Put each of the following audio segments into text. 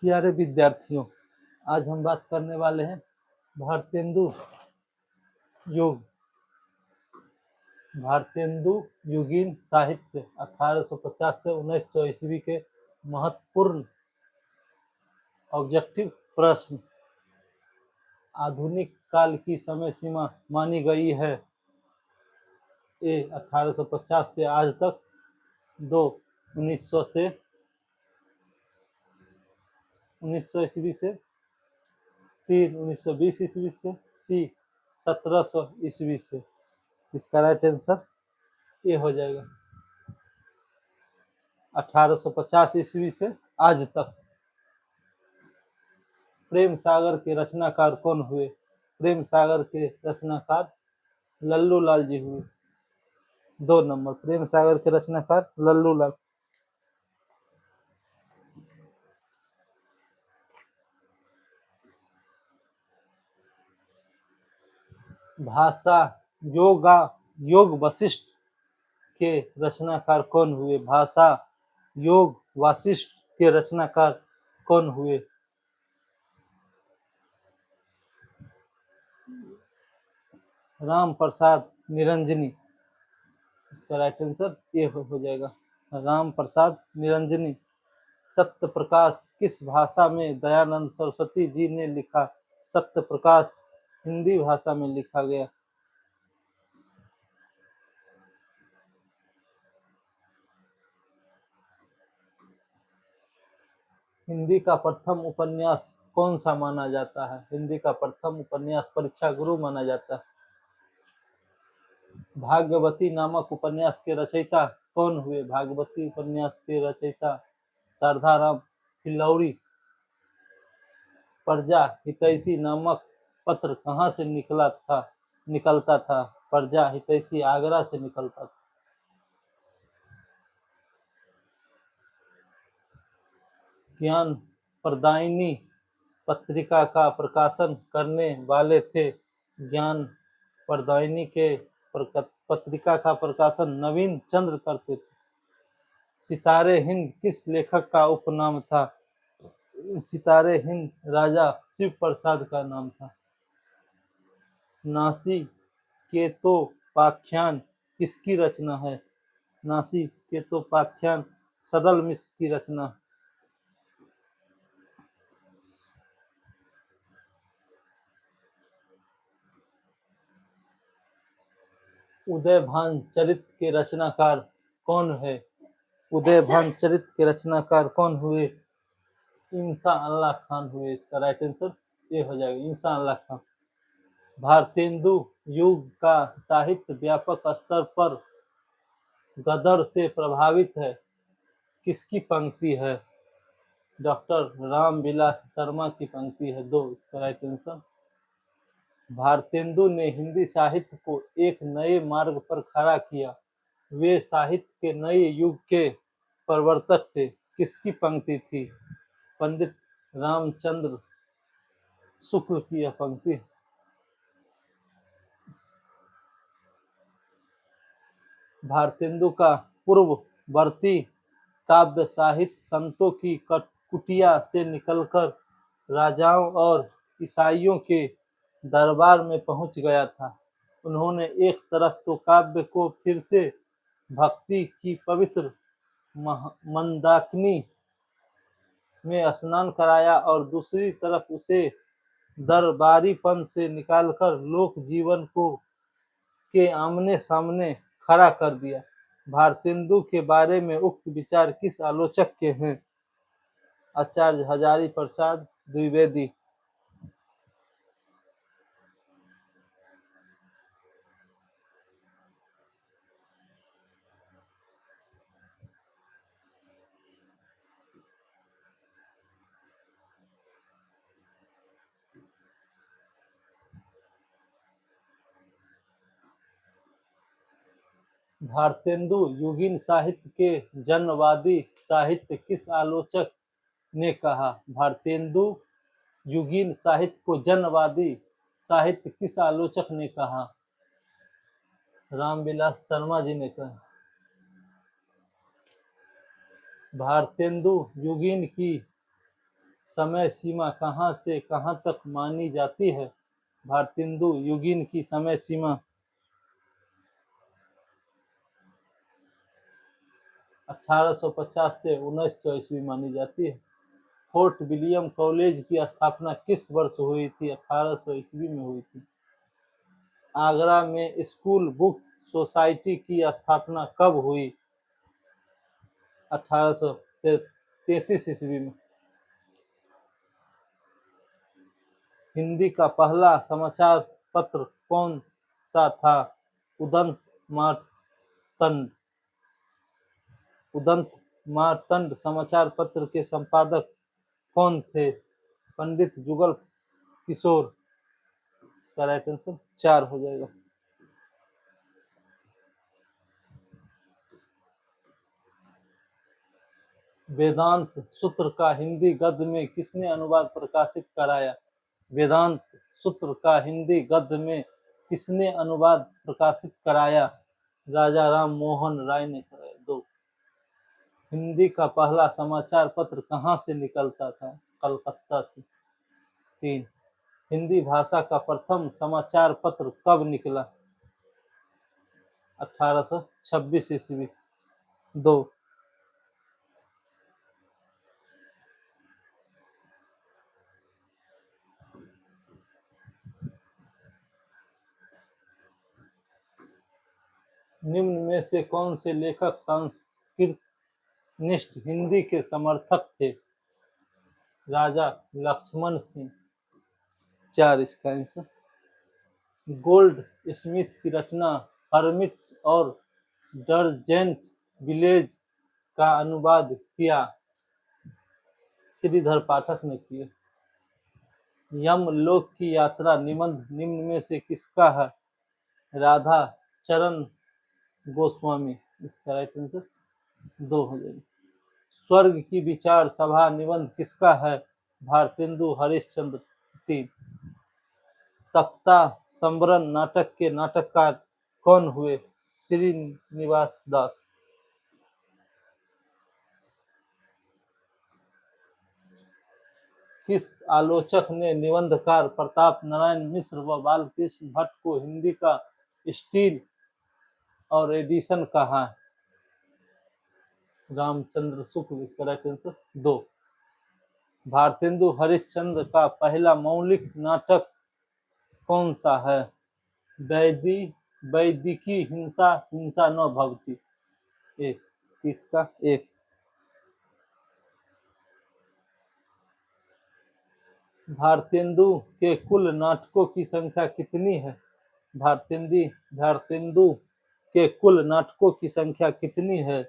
प्यारे विद्यार्थियों, आज हम बात करने वाले हैं भारतेंदु युग भारतेंदु युगीन साहित्य 1850 से 1900 ईस्वी के महत्वपूर्ण ऑब्जेक्टिव प्रश्न। आधुनिक काल की समय सीमा मानी गई है ए 1850 से आज तक, 2 1900 से 1900 ईस्वी से, 3 1920 ईस्वी से, सी 1700 ईस्वी से। इसका राइट आंसर ये हो जाएगा 1850 ईस्वी से आज तक। प्रेम सागर के रचनाकार कौन हुए? प्रेम सागर के रचनाकार लल्लू लाल जी हुए। 2 नंबर, प्रेम सागर के रचनाकार लल्लू लाल। भाषा योग वशिष्ठ के रचनाकार कौन हुए? भाषा योग वशिष्ठ के रचनाकार कौन हुए? राम प्रसाद निरंजनी। इसका राइट आंसर ये हो जाएगा राम प्रसाद निरंजनी। सत्य प्रकाश किस भाषा में दयानंद सरस्वती जी ने लिखा? सत्य प्रकाश हिंदी भाषा में लिखा गया। हिंदी का प्रथम उपन्यास कौन सा माना जाता है? हिंदी का प्रथम उपन्यास परीक्षा गुरु माना जाता है। भाग्यवती नामक उपन्यास के रचयिता कौन हुए? भागवती उपन्यास के रचयिता शारदाराम फिल्लौरी। प्रजा हितैषी नामक पत्र कहाँ से निकलता था? प्रजा हितैषी आगरा से निकलता था। ज्ञान प्रदायिनी पत्रिका का प्रकाशन करने वाले थे? ज्ञान प्रदायिनी के पत्रिका का प्रकाशन नवीन चंद्र करते थे। सितारे हिंद किस लेखक का उपनाम था? सितारे हिंद राजा शिव प्रसाद का नाम था। नासी केतोपाख्यान किसकी रचना है? नासी केतोपाख्यान सदल मिश्र की रचना। उदयभान चरित्र के रचनाकार कौन है? उदयभान चरित्र के रचनाकार कौन हुए? इंसा अल्लाह खान हुए। इसका राइट आंसर ये हो जाएगा इंसा अल्लाह खान। भारतेंदु युग का साहित्य व्यापक स्तर पर गदर से प्रभावित है किसकी पंक्ति है? डॉक्टर रामविलास शर्मा की पंक्ति है। 2 इसका राइट आंसर। भारतेंदु ने हिंदी साहित्य को एक नए मार्ग पर खड़ा किया। वे साहित्य के नए युग के प्रवर्तक थे। किसकी पंक्ति थी? पंडित रामचंद्र शुक्ल की यह पंक्ति। भारतेंदु का पूर्ववर्ती काव्य साहित्य संतों की कुटिया से निकलकर राजाओं और ईसाइयों के दरबार में पहुंच गया था। उन्होंने एक तरफ तो काव्य को फिर से भक्ति की पवित्र मंदाकिनी में स्नान कराया और दूसरी तरफ उसे दरबारीपन से निकालकर लोक जीवन को के आमने सामने खड़ा कर दिया। भारतेंदु के बारे में उक्त विचार किस आलोचक के हैं? आचार्य हजारी प्रसाद द्विवेदी। भारतेंदु युगीन साहित्य के जनवादी साहित्य किस आलोचक ने कहा? भारतेंदु युगीन साहित्य को जनवादी साहित्य किस आलोचक ने कहा? रामविलास शर्मा जी ने कहा। भारतेंदु युगीन की समय सीमा कहाँ से कहाँ तक मानी जाती है? भारतेंदु युगीन की समय सीमा 1850 से 1900 ईस्वी मानी जाती है। फोर्ट विलियम कॉलेज की स्थापना किस वर्ष हुई थी? 1800 ईस्वी में हुई थी। आगरा में स्कूल बुक सोसाइटी की स्थापना कब हुई? 1833 ईस्वी में। हिंदी का पहला समाचार पत्र कौन सा था? उदंत मार्तंड। उदंत मार्तंड समाचार पत्र के संपादक कौन थे? पंडित जुगल किशोर। इसका राइट आंसर 4 हो जाएगा। वेदांत सूत्र का हिंदी गद्य में किसने अनुवाद प्रकाशित कराया? वेदांत सूत्र का हिंदी गद्य में किसने अनुवाद प्रकाशित कराया? राजा राम मोहन राय ने कराया। 2। हिंदी का पहला समाचार पत्र कहाँ से निकलता था? कलकत्ता से। 3। हिंदी भाषा का प्रथम समाचार पत्र कब निकला? 1826 ईस्वी। 2। निम्न में से कौन से लेखक संस्कृत निष्ठ हिंदी के समर्थक थे? राजा लक्ष्मण सिंह। 4 इसका आंसर। गोल्ड स्मिथ की रचना हर्मिट और डरजेंट विलेज का अनुवाद किया? श्रीधर पाठक ने किया। यमलोक की यात्रा निबंध निम्न में से किसका है? राधा चरण गोस्वामी। इसका राइट आंसर 2 हो जाएगा। स्वर्ग की विचार सभा निबंध किसका है? भारतेंदु हरिश्चंद्र। 3। तख्ता संबरण नाटक के नाटककार कौन हुए? श्रीनिवास दास। किस आलोचक ने निबंधकार प्रताप नारायण मिश्र व बालकृष्ण भट्ट को हिंदी का स्टील और एडिशन कहा? रामचंद्र शुक्ल। इसका राइट आंसर 2। भारतेंदु हरिश्चंद्र का पहला मौलिक नाटक कौन सा है? वैदिकी हिंसा हिंसा न भवती। 1। किसका? 1। भारतेंदु के कुल नाटकों की संख्या कितनी है? भारतेंदु के कुल नाटकों की संख्या कितनी है?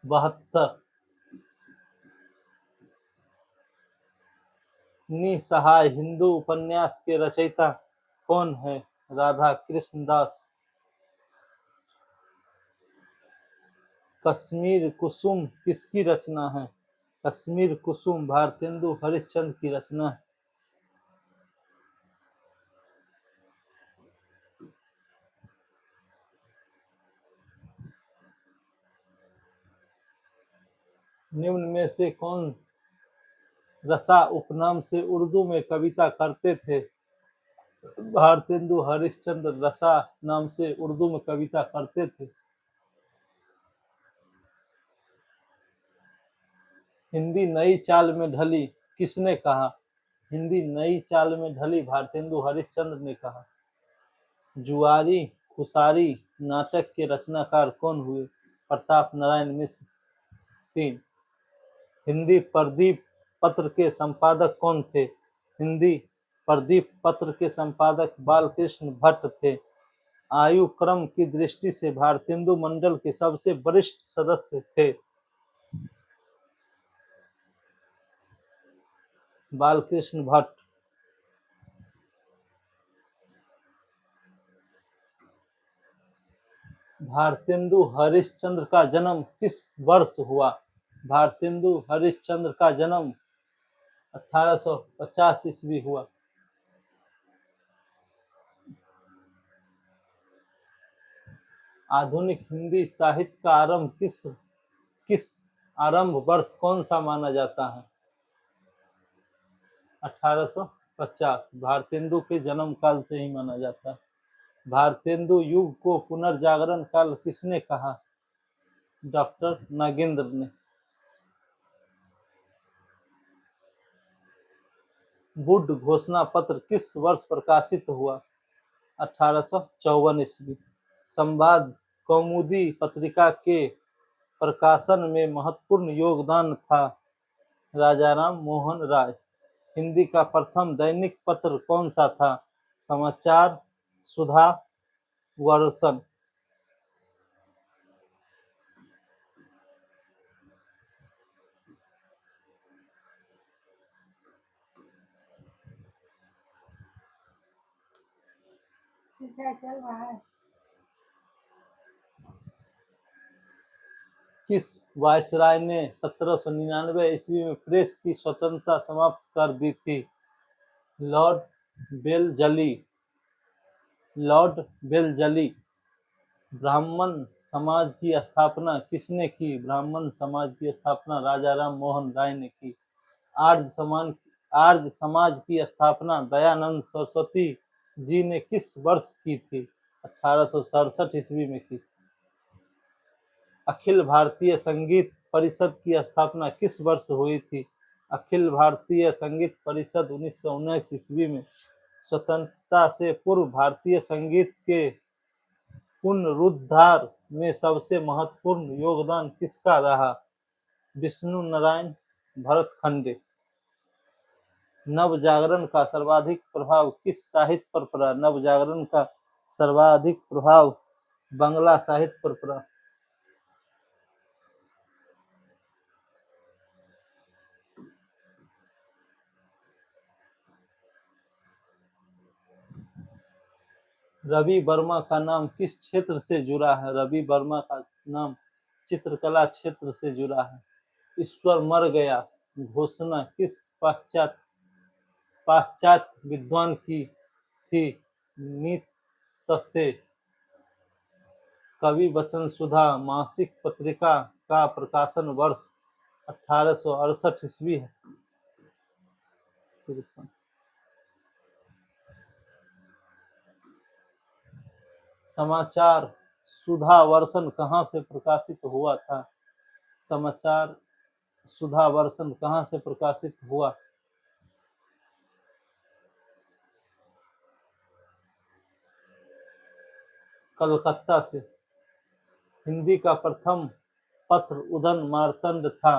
72। निसहाय हिंदू उपन्यास के रचयिता कौन है? राधा कृष्ण दास। कश्मीर कुसुम किसकी रचना है? कश्मीर कुसुम भारतेंदु हरिश्चंद्र की रचना है। निम्न में से कौन रसा उपनाम से उर्दू में कविता करते थे? भारतेंदु हरिश्चंद्र रसा नाम से उर्दू में कविता करते थे। हिंदी नई चाल में ढली किसने कहा? हिंदी नई चाल में ढली भारतेंदु हरिश्चंद्र ने कहा। जुआरी खुसारी नाटक के रचनाकार कौन हुए? प्रताप नारायण मिश्र। 3। हिंदी प्रदीप पत्र के संपादक कौन थे? हिंदी प्रदीप पत्र के संपादक बालकृष्ण भट्ट थे। आयु क्रम की दृष्टि से भारतेंदु मंडल के सबसे वरिष्ठ सदस्य थे। बालकृष्ण भट्ट। भारतेंदु हरिश्चंद्र का जन्म किस वर्ष हुआ? भारतेंदु हरिश्चंद्र का जन्म 1850 ईस्वी हुआ। आधुनिक हिंदी साहित्य का आरंभ किस आरंभ वर्ष कौन सा माना जाता है? 1850। भारतेंदु के जन्म काल से ही माना जाता है। भारतेंदु युग को पुनर्जागरण काल किसने कहा? डॉक्टर नागेंद्र ने। वुड घोषणा पत्र किस वर्ष प्रकाशित हुआ? 1854 ईस्वी। संवाद कौमुदी पत्रिका के प्रकाशन में महत्वपूर्ण योगदान था राजाराम मोहन राय। हिंदी का प्रथम दैनिक पत्र कौन सा था? समाचार, सुधा, वर्षन। चल रहा है। किस वायसराय ने 1799 ईस्वी में प्रेस की स्वतंत्रता समाप्त कर दी थी? लॉर्ड बेलजली। लॉर्ड बेलजली। ब्राह्मण समाज की स्थापना किसने की? ब्राह्मण समाज की स्थापना राजाराम मोहन राय ने की। आर्य समाज की स्थापना दयानंद सरस्वती जी ने किस वर्ष की थी? 1867 ईस्वी में की। अखिल भारतीय संगीत परिषद की स्थापना किस वर्ष हुई थी? अखिल भारतीय संगीत परिषद 1919 ईस्वी में। स्वतंत्रता से पूर्व भारतीय संगीत के पुनरुद्धार में सबसे महत्वपूर्ण योगदान किसका रहा? विष्णु नारायण भरतखंडे। नवजागरण का सर्वाधिक प्रभाव किस साहित्य पर पड़ा? नवजागरण का सर्वाधिक प्रभाव बांग्ला साहित्य पर पड़ा। रवि वर्मा का नाम किस क्षेत्र से जुड़ा है? रवि वर्मा का नाम चित्रकला क्षेत्र से जुड़ा है। ईश्वर मर गया घोषणा किस पाश्चात्य विद्वान की थी? नीत्शे। कवि वचन सुधा मासिक पत्रिका का प्रकाशन वर्ष 1868 ईस्वी है। समाचार सुधा वर्षन कहाँ से प्रकाशित हुआ था? समाचार सुधा वर्षन कहाँ से प्रकाशित हुआ? कलकत्ता से। हिंदी का प्रथम पत्र उदयन मार्तंड था।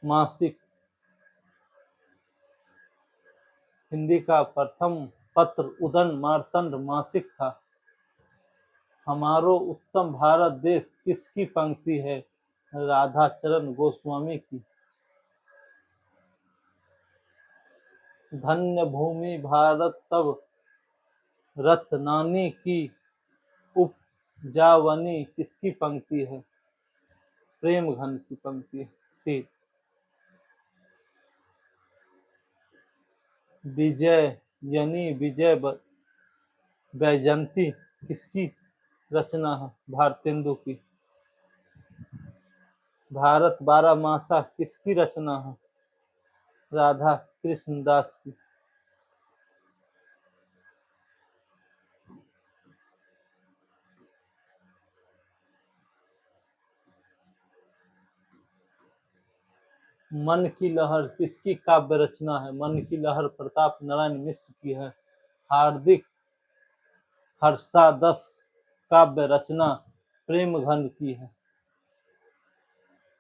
मासिक। हिंदी का प्रथम पत्र उदयन मार्तंड मासिक था। हमारो उत्तम भारत देश किसकी पंक्ति है? राधाचरण गोस्वामी की। धन्य भूमि भारत सब रत्नानी की उपजावनी किसकी पंक्ति है? प्रेमघन की पंक्ति थी। विजयनी विजय वैजयंती किसकी रचना है? भारतेंदु की। भारत बारहमासा किसकी रचना है? राधा कृष्ण दास की। मन की लहर किसकी काव्य रचना है? मन की लहर प्रताप नारायण मिश्र की है। हार्दिक हर्षादस काव्य रचना प्रेमघन की है।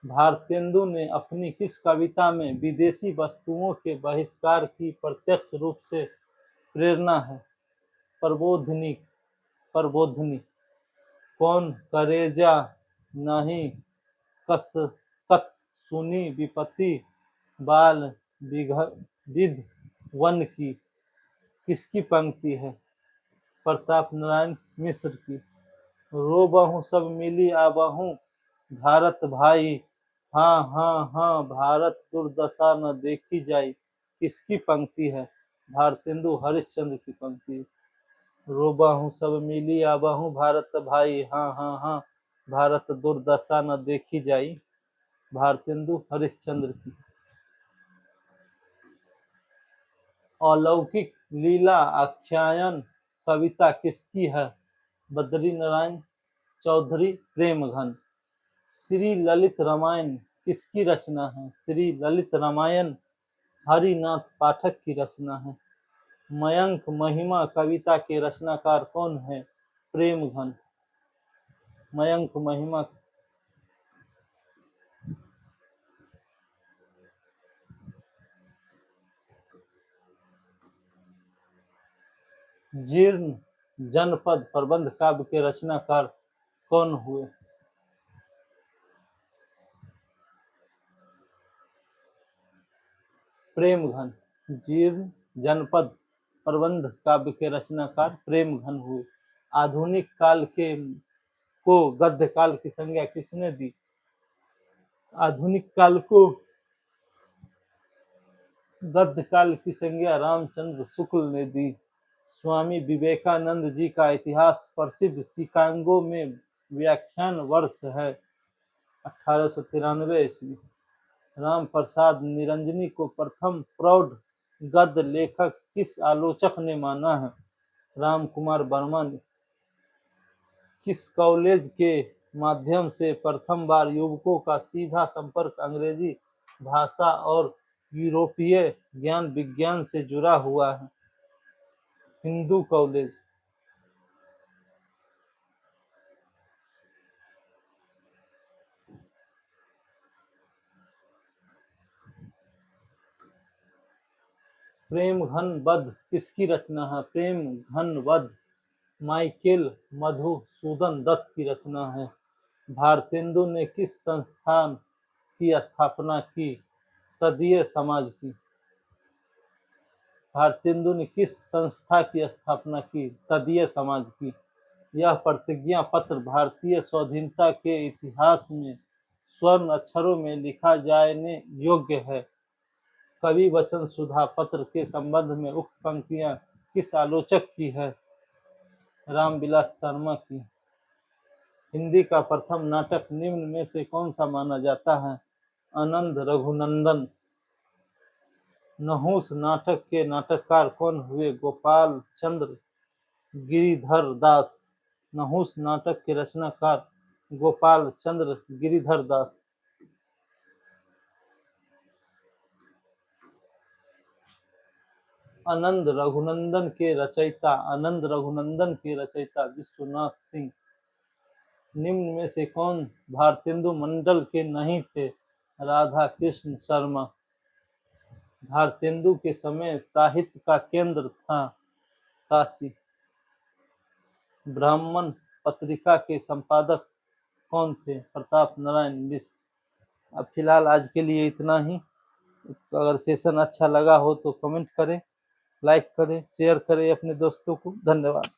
भारतेंदु ने अपनी किस कविता में विदेशी वस्तुओं के बहिष्कार की प्रत्यक्ष रूप से प्रेरणा है? प्रबोधिनी। प्रबोधिनी। कौन करेजा नहीं कसकत सुनी विपत्ति बाल विध वन की किसकी पंक्ति है? प्रताप नारायण मिश्र की। रोबहु सब मिली आबहु भारत भाई हाँ हाँ हाँ भारत दुर्दशा न देखी जाई किसकी पंक्ति है? भारतेंदु हरिश्चंद्र की पंक्ति। रोबा हूँ सब मिली आबा हूँ भारत भाई, हाँ हाँ हाँ भारत दुर्दशा न देखी जाई। भारतेंदु हरिश्चंद्र की। अलौकिक लीला आख्यान कविता किसकी है? बद्री नारायण चौधरी प्रेमघन। श्री ललित रामायण किसकी रचना है? श्री ललित रामायण हरिनाथ पाठक की रचना है। मयंक महिमा कविता के रचनाकार कौन है? प्रेमघन। मयंक महिमा। जीर्ण जनपद प्रबंध काव्य के रचनाकार कौन हुए? प्रेमघन। जीर्ण जनपद प्रबंध काव्य के रचनाकार प्रेमघन हुए। आधुनिक काल के को गद्य काल की संज्ञा किसने दी? आधुनिक काल को गद्य काल की संज्ञा रामचंद्र शुक्ल ने दी। स्वामी विवेकानंद जी का इतिहास प्रसिद्ध शिकागो में व्याख्यान वर्ष है 1893 ईस्वी। राम प्रसाद निरंजनी को प्रथम प्रौढ़ गद्य लेखक किस आलोचक ने माना है? राम कुमार वर्मा ने। किस कॉलेज के माध्यम से प्रथम बार युवकों का सीधा संपर्क अंग्रेजी भाषा और यूरोपीय ज्ञान विज्ञान से जुड़ा हुआ है? हिंदू कॉलेज। प्रेम घन वध किसकी रचना है? प्रेम घन वध माइकेल मधुसूदन दत्त की रचना है। भारतेंदु ने किस संस्थान की स्थापना की? तदीय समाज की। भारतेंदु ने किस संस्था की स्थापना की? तदीय समाज की। यह प्रतिज्ञा पत्र भारतीय स्वाधीनता के इतिहास में स्वर्ण अक्षरों में लिखा जाने योग्य है। कवि वचन सुधा पत्र के संबंध में उक्त पंक्तियां किस आलोचक की है? रामविलास शर्मा की। हिंदी का प्रथम नाटक निम्न में से कौन सा माना जाता है? आनंद रघुनंदन। नहुस नाटक के नाटककार कौन हुए? गोपाल चंद्र गिरिधर दास। नहुस नाटक के रचनाकार गोपाल चंद्र गिरिधर दास। आनंद रघुनंदन के रचयिता। आनंद रघुनंदन के रचयिता विश्वनाथ सिंह। निम्न में से कौन भारतेंदु मंडल के नहीं थे? राधा कृष्ण शर्मा। भारतेंदु के समय साहित्य का केंद्र था काशी। ब्राह्मण पत्रिका के संपादक कौन थे? प्रताप नारायण मिश्र। अब फिलहाल आज के लिए इतना ही। अगर सेशन अच्छा लगा हो तो कमेंट करें, लाइक करें, शेयर करें अपने दोस्तों को। धन्यवाद।